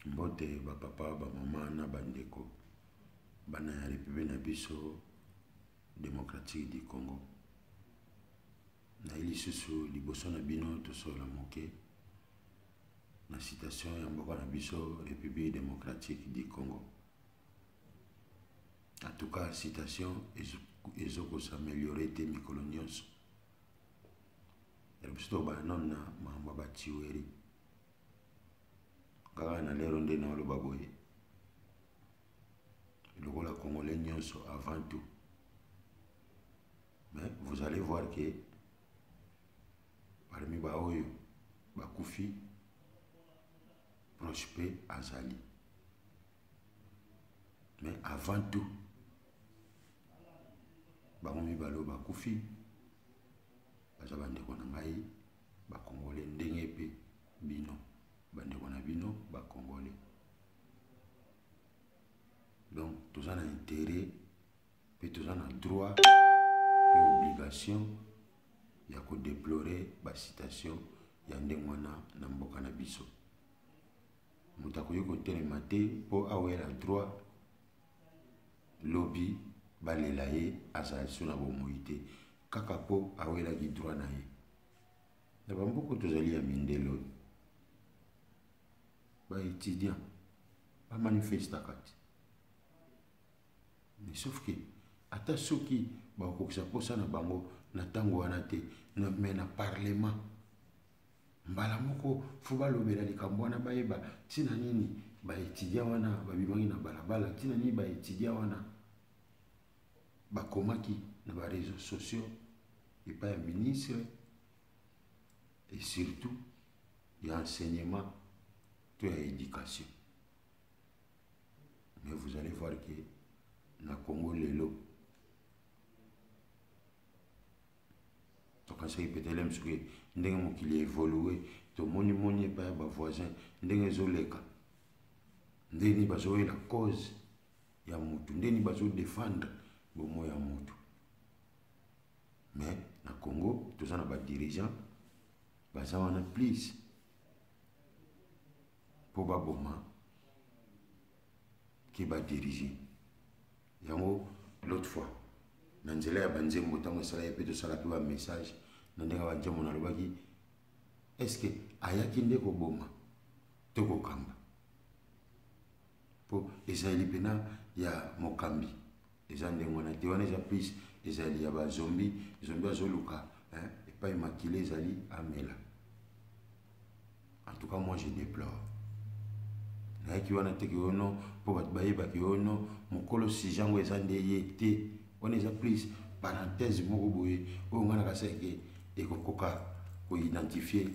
Mbote ba papa ba mama na bandeko bana ya République na biso démocratique du Congo. Na ili susu liboso na bino tosola moke na citation ya mboka na biso République démocratique du Congo. En tout cas, citation ezoko s'améliorer te mikolo nyonso. Biso ba nonna mamba ba chiweri. Kaka na lero nde na oloba boye. Lokola congolais nyonso avant tout. Mais vous allez voir que parmi ba oyo ba kufi Prosper Azali. Mais avant tout bango mibalo ba kufi baza bandeko na ngai ba congolais ndenge pe bino bandeko na bino ba congolais. Donc tous en intérêt puis tous en droit et obligation ya ko déplorer ba citation ya ndengwana na mboka na biso. Mutako yoko telema te po awela droit lobby balela ye azali suna bomoite kaka po awela ki droit na ye. Na bamboko tozali ya mindelo ba étudiant ba manifesta kati. Mais sauf que ata soki ba kokisa posa na bango na tango wana te na mais na parlement mbala moko fo balobela likambo wana bayeba tina nini ba étudiant wana babimangi na balabala tina nini ba étudiant wana bakomaki na ba réseaux sociaux et pas un ministre et surtout il y a enseignement tout est éducation. Mais vous allez voir que na Congo lelo to kansa ipetele msuke ndenge mokili évoluer to moni pa ba voisin ndenge zoleka ndeni bazo la cause ya mutu ndeni bazo défendre bomo ya mutu. Mais na Congo tous en ba dirigeant baza wana please pour ba boma qui va diriger. Yango l'autre fois nanzela ya banzembo tango sala yepe to sala pe ba message nandeka ba jamu na lobaki est-ce que ayaki ndeko boma to ko kamba po ezali pena ya mokambi ezande ngona te wana ja plus ezali ya ba zombie azoluka et pas immaculé ezali amela. En tout cas moi je déplore na ki wana te ki ono po bat bayeba ki ono mokolo si jango ezande yete on est plus parenthèse moko boye o ngana ka seke ekokoka ko identifier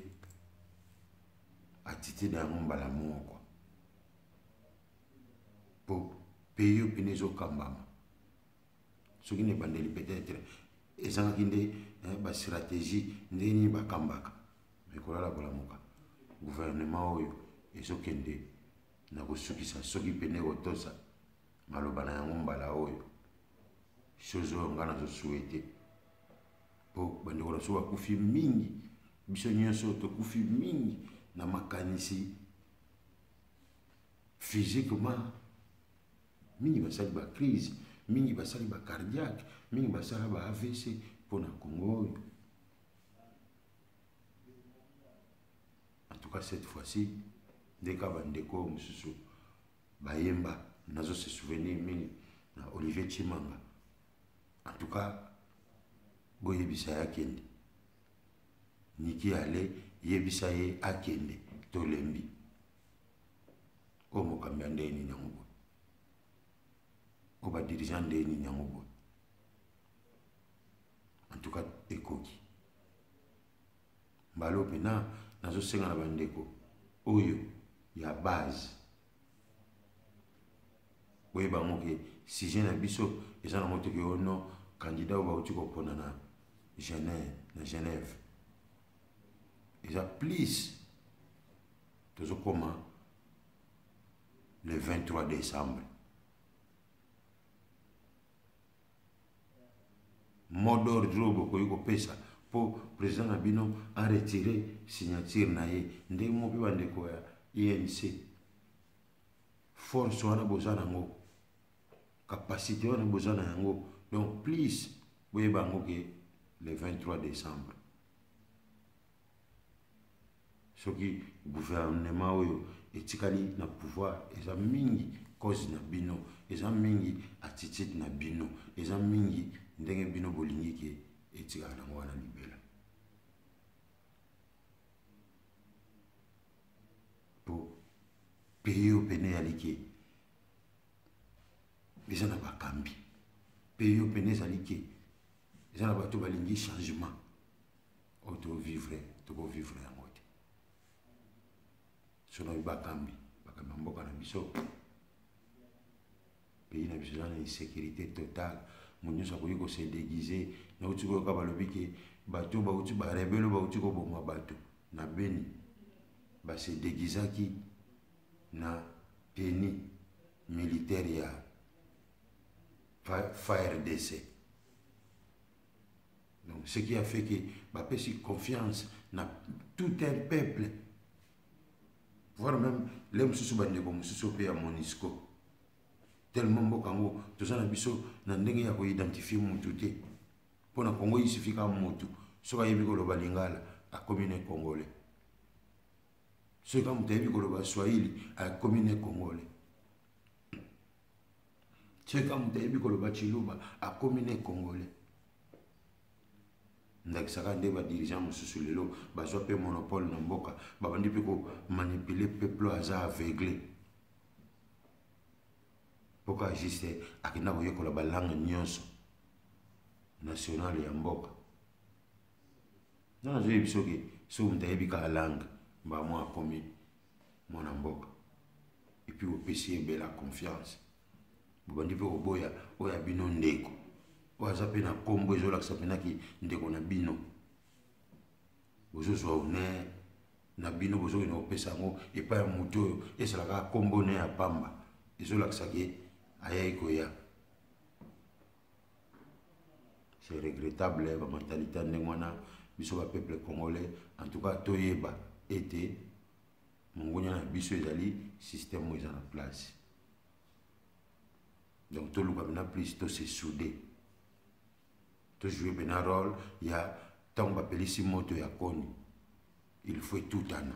attitude ya mbala moko po payo pinezo kambama soki ne bandeli peut-être ezanga kinde ba stratégie ndeni ba kambaka mais kolala kola moka gouvernement oyo ezokende na kosukisa soki pene kotosa maloba na yango mbala oyo chose oyo nga nazo souhaité po bandeko na so bakufi mingi biso nyonso tokufi mingi na makanisi physiquement mingi basali ba crise mingi basali ba cardiaque mingi basala ba AVC pour na Congo oyo. En tout cas cette fois-ci deka bandeko mususu bayemba nazo se souvenir mingi na Olivier Chimanga. En tout cas boyebisa ya kende niki ale yebisa ye akende tolembi o mokambi ndeni nyango o ba dirigeant ndeni nyango. En tout cas ekoki mbalo pena nazo senga na bandeko oyo ya base boyeba moke si je na biso ezana moto ke ono candidat ba uti ko pona na Genève eza please tozo koma le 23 décembre modor drobo ko yiko pesa po président na bino a retiré signature na ye ndenge mo pe bandeko ya INC force wana boza nango, capacité wana boza nango. Donc please boye bango ke le 23 décembre soki gouvernement oyo etikali na pouvoir eza mingi cause na bino, eza mingi attitude na bino, eza mingi ndenge bino bolingi ke etikala nango wana libela. Po pays oyo pene ezali ke eza na bakambi, pays oyo pene ezali ke eza na bato balingi changement oyo tovivre yango te. Sono bakambi mboka na biso, pays na biso eza na insécurité totale. Moto nyonso akoki kose déguise nauti koyoka balobi ke bato bauti barebele bauti koboma bato na Beni base déguisaki na tenue militaire ya FARDC. Donc ce qui a fait que bapesi confiance na tout un peuple, voire même les mosusu bandeko mosusu pe ya MONUSCO. Tellement mboka ngo toza na biso na ndenge ya koidentifier mutu te. Pona Congo isifika mutu soka yebi koloba lingala akomi ne congolais, soka mutu yebi koloba swahili akomi ne congolais, soka mutu yebi koloba chiluba akomi ne congolais. Ndakisaka nde ba dirigeant mosusu lelo bazwa pe monopole na mboka babandi pe ko manipuler peuple aza aveuglé. Pourquoi juste akina koyekola ba langue nyonso nationale ya mboka. Non, je dis que si vous avez une langue, moi comme mon mboka. Et puis vous pouvez la confiance. Vous avez dit boya oya bino ndeko. Oya zapena kombo ezola sapena ki ndeko na bino. Bozo zo honneur na bino bozo ina opesa ngo et pas muto et cela ka kombo ne ya pamba. Ezola saki aya ikoya. C'est regrettable la mentalité de ngwana biso ba peuple congolais. En tout cas toyeba été mongonya na biso ezali système mo eza na place. Donc tout le monde a plus to se souder, to jouer ben un rôle. Il y a tant bapelisi moto ya koni, il faut tout ana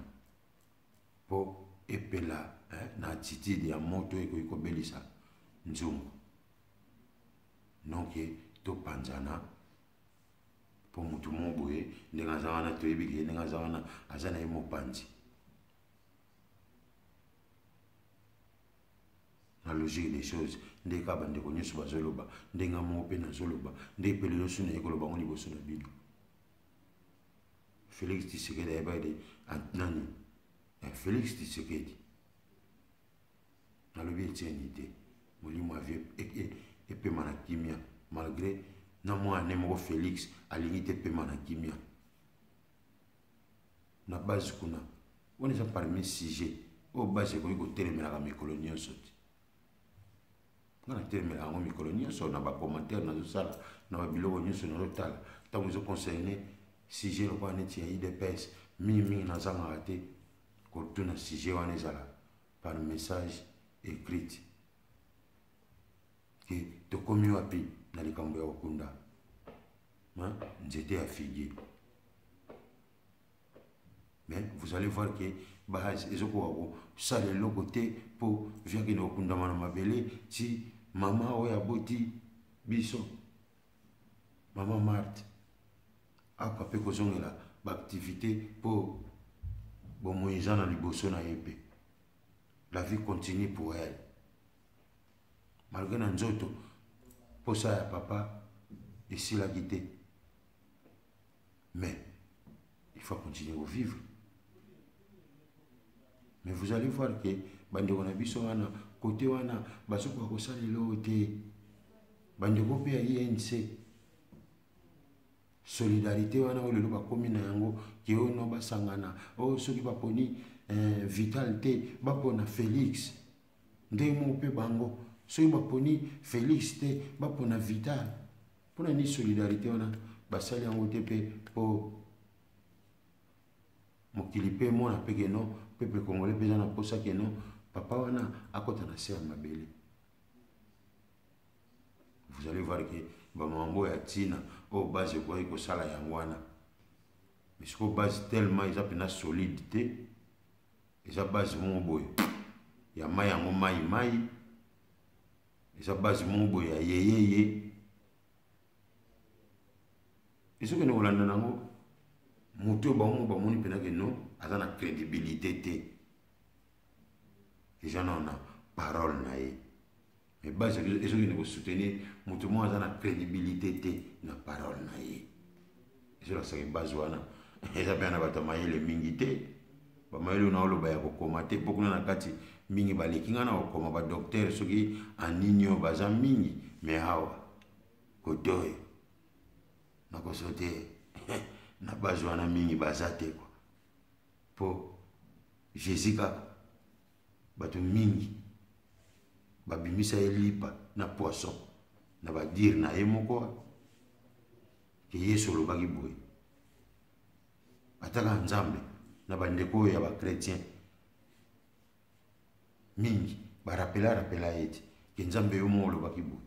pour epela na attitude ya moto eko belisa nzungu donc to panzana pour mutu moboye ndenga zawana to ebiki ndenga zawana azana emo panzi. La logique des choses, des cas de connus sur Bazoloba, des gamins au Zoloba, des pelos sur les Golobans au niveau de Bino. Félix Tshisekedi a été Antnani, Félix Tshisekedi. Dans le bien de Molimo avait et Pemanakimia, malgré non moi Nemo Félix à l'unité Pemanakimia. Na base kuna, on est parmi sujets, au base de côté de la mécolonie sauté. On a terminé à mes colonies, on a des commentaires dans le salle, on a des bilans dans le tal. Tant que vous concernez, si j'ai le point de IDPS, mimi n'a pas raté, quand tout n'a si j'ai un par message écrit. Que te commis à pi, dans les cambios au Kunda. J'étais affilié. Mais vous allez voir que base et ça le côté pour venir que nous Kunda manamabele si maman oya boti biso maman Marthe a capé kozongela activité pour bon moïsa na liboso na épée. La vie continue pour elle malgré na nzoto pour ça ya papa ici la quitté, mais il faut continuer à vivre. Mais vous allez voir que bandeko na biso wana côté wana basoko ko salelo te bandeko pe ya INC solidarité wana o lelo ba komina yango ke ono basangana o soki baponi vital te bapona Félix ndemo pe bango soki baponi Félix te bapona vital pona ni solidarité wana basali yango te pe po mokili pe mona pe ke non peuple congolais pe na posa ke non papa wana akota na se ya mabele. Vous allez voir que bamambo ya tina o base kwa iko sala yango wana. Mais ce base tellement ils appellent solidité. Eza base mon boy. Ya mai yango mai. Eza base mon boy ya yeyeye. Est-ce que nous voulons nango muto ba mo ba moni pena que non, aza na crédibilité té. Les gens ont na parole na ye. Mais base est-ce que nous soutenir muto mo aza na crédibilité té na parole na ye. Je la sais base wana. Eza bien na batamaye le mingité. Ba mayelo na olo ba ya kokoma te pokuna na kati mingi balekinga na okoma ba docteur soki aninyo baza mingi mais hawa kotoy na kosote na base wana mingi baza te kwa po Jésus ka bato mingi babimisa elipa na poisson na ba dire na ye moko ke Yesu lobaki boye ataka nzambe na bandeko ya ba chrétien mingi ba rappela eti ke nzambe yo mo lobaki boye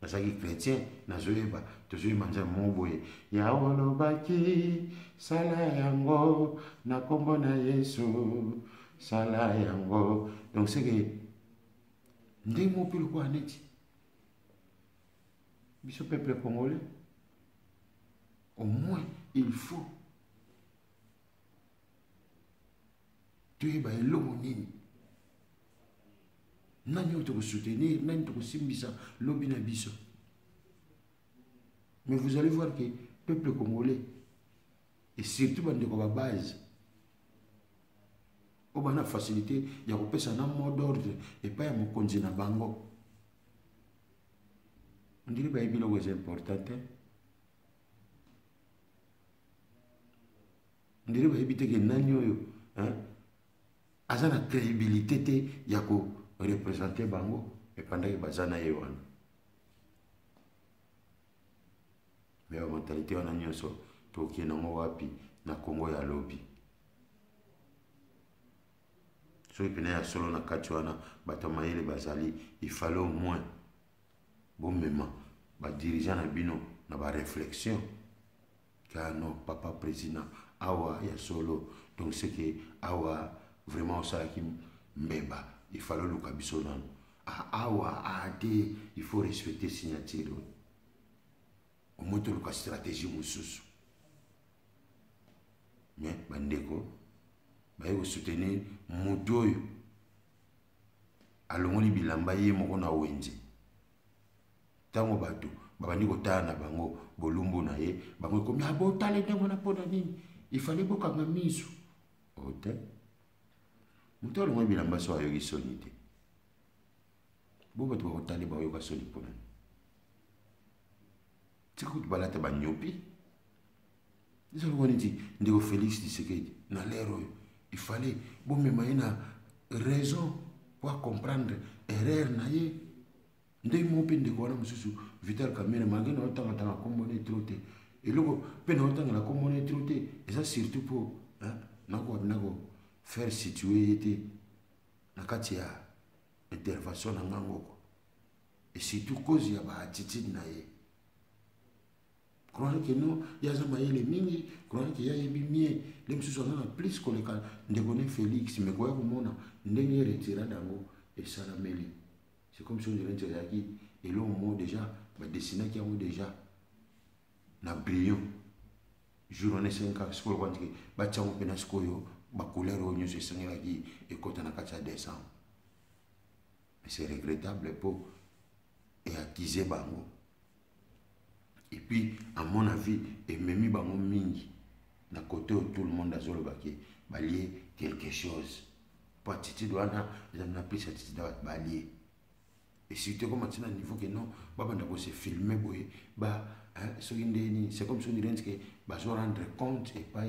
nasaki chrétien nazoyeba tozoyeba nzambe mo boye ya olobaki sala yango na kombo na Yesu sala yango. Donc c'est que ndenge mo pilo kwa neti biso peuple congolais au moins il faut toyeba eloko nini nani oyo tokosoutenir nani tokosimbisa lobi na biso. Mais vous allez voir que peuple congolais et surtout bandeko ba base o bana facilité ya kopesa na mot d'ordre et pas ya mokonzi na bango. On dirait ba biloko est important. On dirait ba ebite ke nani oyo aza na crédibilité te ya ko représenter bango et pendant que bazana yewana. Mais la mentalité wana nyonso toki nango wapi na Congo ya lobi. So ipena ya solo na kati wana batamayele bazali il fallait au moins bon même ba dirigeant na bino na ba réflexion car non papa président awa ya solo. Donc c'est que awa vraiment ça qui mbeba il fallait le kabisonan awa ade il faut respecter signature au moins tout le stratégie mususu. Mais bandeko baye ko soutenir mutoyo alongoni bilamba ye moko na wenze tango bato babandi kotana bango bolumbu na ye bango komi abotale ndengo na pona nini il fallait bokanga miso ote muto alongoni bilamba so ayoki soni te bo bato bakotale bayoka soni pona tikutu balata banyopi dit ndeko Félix Tshisekedi na lero il fallait bon même une raison pour comprendre erreur na ye ndenge mo pe ndeko wana mususu Vital Kamerhe malgré na otanga tanga komone troté et loko pe na otanga la komone troté et ça surtout pour nako faire situer était na kati ya intervention na ngango et surtout cause ya ba attitude na ye. Croire que non, il y a des mingi, croire qu'il y a des bimie, les gens sont plus que les cas de Félix, mais quoi au monde, n'est retiré d'ango et salameli. C'est comme si on dirait que et là au monde déjà, bah dessiner qui a déjà na brillant. Journée 5 ans, school quand que bah tiens on peine skoyo, bah couleur au news et sangela qui et quand on a 4 décembre. Mais c'est regrettable pour et acquiser bango. Et puis, à mon avis, et même bango mingi, na côté où tout le monde a zolo baki, balier quelque chose. Pas attitude wana, ils ont appris cette attitude balier. Et surtout comme maintenant niveau que non, baba ndako se filmer boye, ba c'est comme si on dirait que ba se rendre compte et pas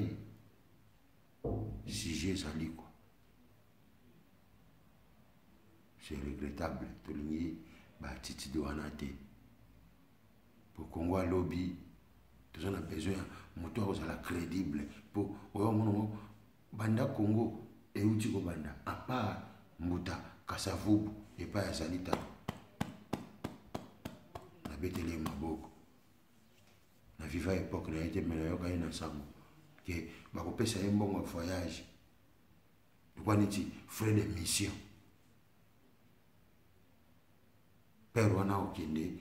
si j'ai sali quoi. C'est regrettable tout le monde ba attitude wana te. Pour Congo à lobby, tout ça on a besoin moto ozala crédible pour oyo mono banda Congo et uti ko banda à part mbuta kasavubu epai azali tata nabeteli maboko na viva époque na ye te me nayoka ye na sango ke bakopesa ye mbongo ya voyage lokwa neti frais de mission père wana okende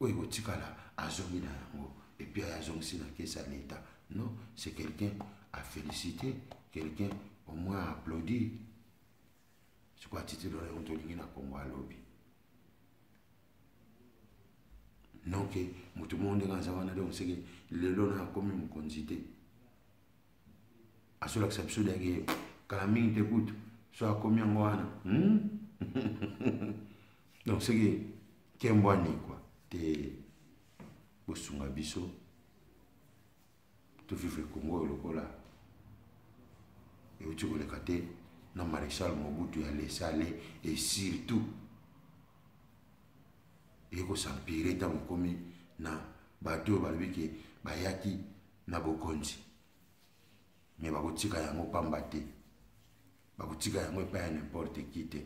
oyo ekotikala azongi na yango epuis azongisi na kesa l'état. Non, c'est quelqu'un à féliciter, quelqu'un au moins à applaudir. C'est quoi titre de la Congo à lobby. Non, que tout le monde est dans la donc c'est que le long a comme une quantité. À cela que ça peut dire que quand la mine t'écoute, soit combien moi. Donc c'est que qu'un bon quoi. T'es Bosunga Bisso. Tu vivre le Congo et le Cola. Et tu veux le cater, dans Maréchal Mobutu, il a laissé aller, et surtout, il faut s'empirer dans le commis, na bateau, balbiki, bayaki, na bokonzi. Mais bakotika yango pambate, bakotika yango pas n'importe qui te.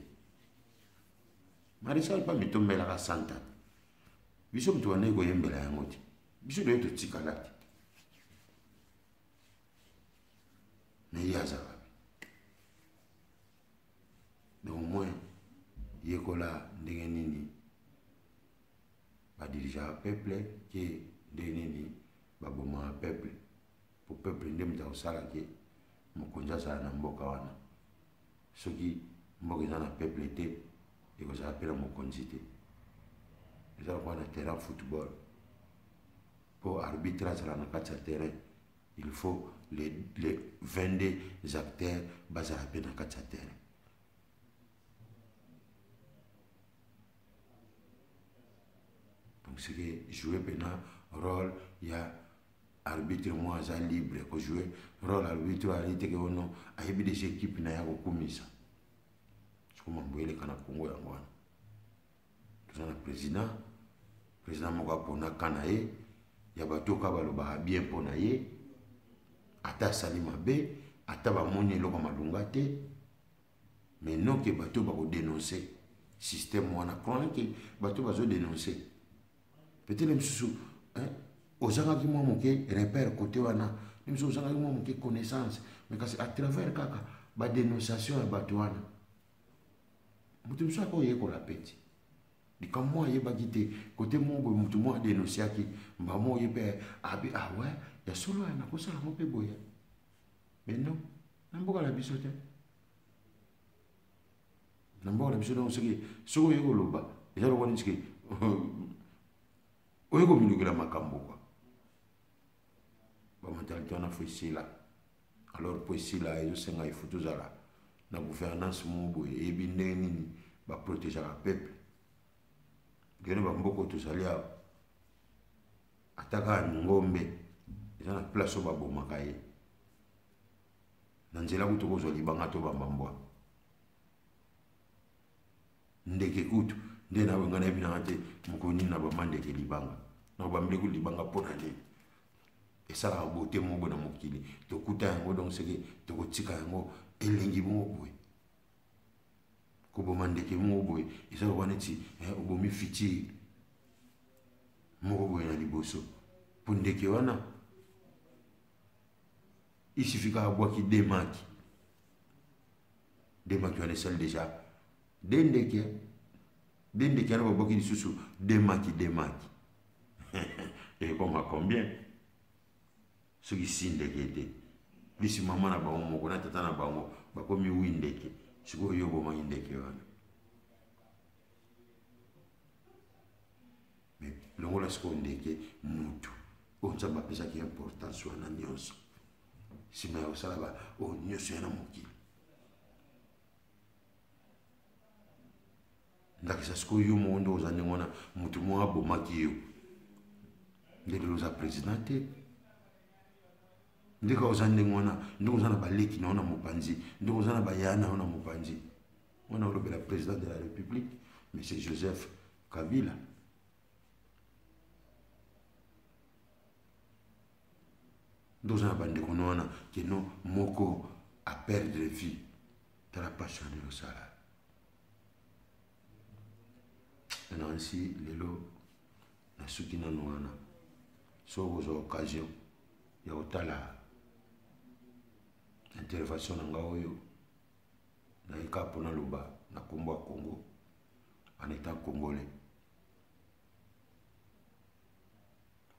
Maréchal pas mitombe la santa. Biso mtu wane ko yembela yango ti. Biso doit to tika lati. Mais il y a ça. Donc au moins, il y a des dirigeants à peuple qui est des peuple. Pour le peuple, il y a des gens qui ont mboka wana. Ceux qui ont peuple était, et que ça appelle mon condité. Ils ont un terrain de football. Pour arbitrer sur la terrain, il faut les 22 acteurs basés à peine à terrain. Donc c'est que jouer un rôle, il y a arbitre moi libre, que jouer rôle arbitre à l'été que on a des équipes na ya komisa. C'est comme on le kana Congo ya ngwana. Tout ça président moka pona kanaye, ya batoka baloba bien pona ye. Ata salima be, ata ba moni eloko malunga te. Mais non que bato ba ko dénoncer système wana chronique que bato ba zo dénoncer. Peut-être même sous aux gens qui m'ont manqué repère côté wana, même aux gens qui m'ont manqué connaissance, mais à travers kaka ba dénonciation à bato wana. Mutu mso ko ye ko la peti. Di comme moi ye ba gité côté mon bo mutu mo dénoncer qui mba mo ye pe abi ah ouais, ya solo na ko sala mo pe boya. Mais non, n'importe la bisote. N'importe la bisote on se qui so ye ko loba. Et ça le woni que oyo ko minugila makambo quoi. Ba mentalité on a fait ici là. Alors pour ici là ils sont il faut tout ça là. La gouvernance mo boye e bi neni ba protéger le peuple. Gene ba mboko to salia ataka ngombe. Ils ont la place au babo makaye. Nanzela kutu ko libanga to bambambwa. Ndeke kutu nde na wenga na bina ate mukoni na ba mandeke libanga. Na ba mbele ku libanga pona ne. Et ça la beauté mo bona mokili. To kuta yango donc c'est que to ko tika yango elengi mo boy. Ko bo mandeke mo boy. Et ça wana ti obomi fiti. Mo boy na liboso. Pour ndeke wana il suffit qu'à boire qui démarque. Démarque, on est seul déjà. Dende qui on va boire qui sous démarque. Et comme à combien? Ceux qui signent des guettés. Puis si maman n'a pas mon qu'on a tata n'a pas mon, bah comme il win des guettés. Je crois qu'il y a beaucoup de guettés. Mais le rôle est ce qu'on dit que nous tout. On sait pas ça qui est important sur la nuance. Si mais au salaba au nyosho yana mokili ndakisa siku yo mondo ozande ngona mutu mo abomaki yo ndelo za presidente ndika ozande ngona ndiko zana baleki na ona mopanzi ndiko zana bayana ona mopanzi on a le président de la République monsieur Joseph Kabila. Dans un bande que non moko à perdre vie dans la passion de le salaire. nansi lelo nasuki nanu wana so kozwa occasion ya kotala intervention na nga oyo nayika mpona loba na kombo ya Congo en étant congolais.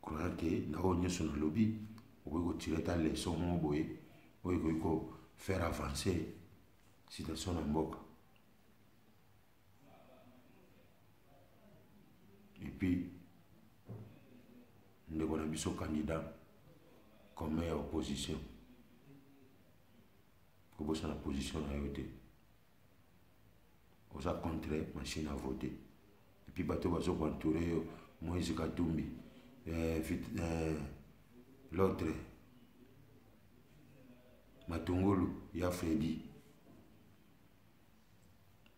Croyant que na oyo nyonso na lobi okoki kotire ta leçon moko boye oyo ekoki kofaire avancer situation na mboka. Et puis ndeko na biso candidat comme meilleure opposition kobosa na position na yo te oza contre machine à voter. Et puis bato bazo koentoure yo Moïse Katumbi l'autre Matungulu ya Freddy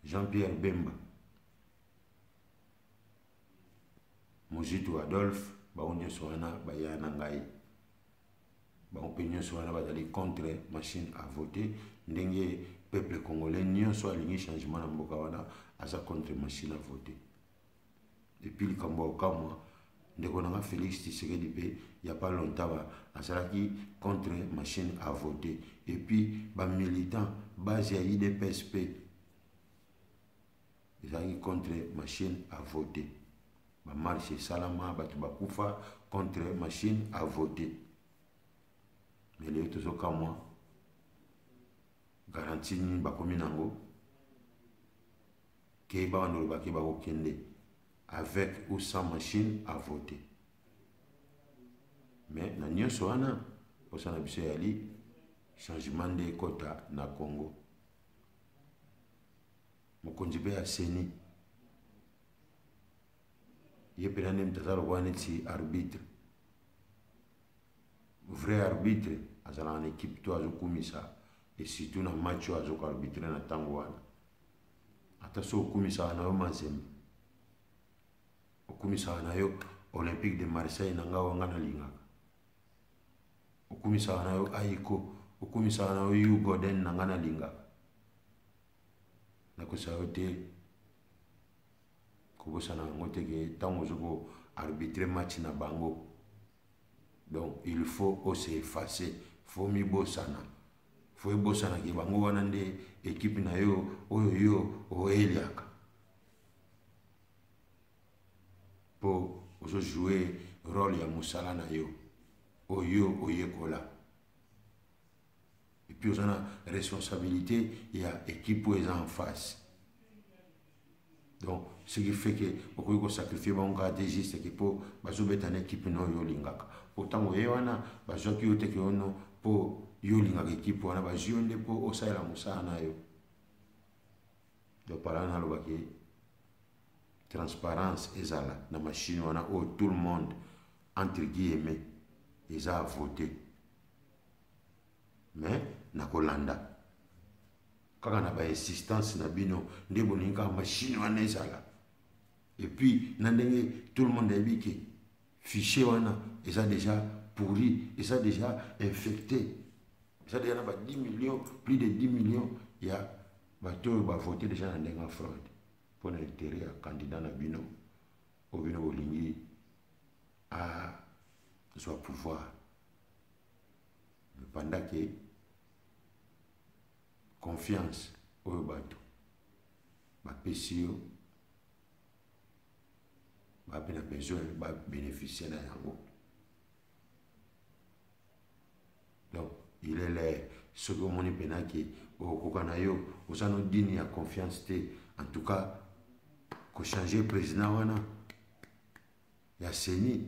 Jean-Pierre Bemba Mozitu Adolphe bao nyonso wana baya na ngai bao mpe nyonso wana bazali contre machine à voter. Ndenge peuple congolais nyonso alingi changement na mboka wana aza contre machine à voter. Et puis likambo okamwa ndeko nanga Félix Tshisekedi pe il y a pas longtemps azalaki contre machine à voter. Et puis ba militant base ya IDPSP ezalaki contre machine à voter. Ba marche salama batu bakufa contre machine à voter. Mais les autres okamwa garantie ni bakomi nango ke ba wana lobaki bakokende avec ou sans machine à voter. Mais na nyonso wana posa na biso yali changement de quota na Congo. Mokonzi pe ya seni ye pena ne mtazalo kwa neti arbitre vrai arbitre azala en équipe to azokumisa et surtout na match azoko arbitre na tango wana ata so okumisa na yo mazembe okumisa na yo Olympique de Marseille na ngawo ngana lingaka okumisa na yo Aiko okumisa na yo Ugoden na ngana lingaka na kosayo te kobosa na ngo te ke tango zoko arbitrer match na bango. Donc il faut aussi effacer, faut mi bosana, faut bosana ki bango wana nde équipe na yo oyo yo oeliaka po ozo jouer rôle ya musala na yo oyo oyekola. Et puis on a responsabilité, il y a équipe où ils en face. Donc ce qui fait que on peut sacrifier bon garder juste que pour bazoubeta une équipe no yo lingaka. Pourtant oye wana bazoki yote ke ono po yo lingaka équipe wana bazionde po osala musana na yo. Donc par là na lobaki transparence ezala na machine wana où tout le monde entre guillemets ils a voté. Mais na kolanda kaka na ba insistance na bino nde boninga machine wana ezala. Et puis na ndenge tout le monde a dit que fichier wana eza déjà pourri, eza déjà infecté, eza déjà na ba 10 millions, plus de 10 millions ya bato ba voter déjà na ndenge fraude pour intérêt ya candidat na bino o bino bolingi a soit pouvoir. Mais pendant que confiance au bateau, ma PCO, ma besoin de bénéficier de yango. Donc, il est là, ce que mon pénaki, au Kokanayo, aux anneaux dignes à confiance, en tout cas, que changer le président, il y a Seni,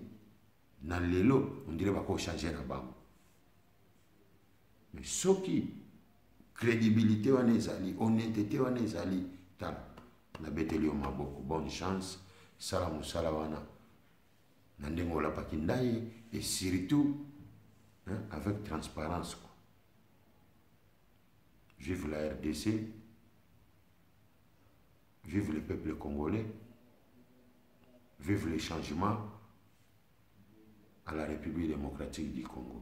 dans l'élo, on dirait qu'on changer la banque. Mais ce qui crédibilité wana ezali, honnêteté wana ezali, tala na beteli yo maboko, bonne chance, sala musala wana na ndenge olapaki ndaye, et surtout hein, avec transparence quoi. Vive la RDC, vive le peuple congolais, vive les changements à la République démocratique du Congo.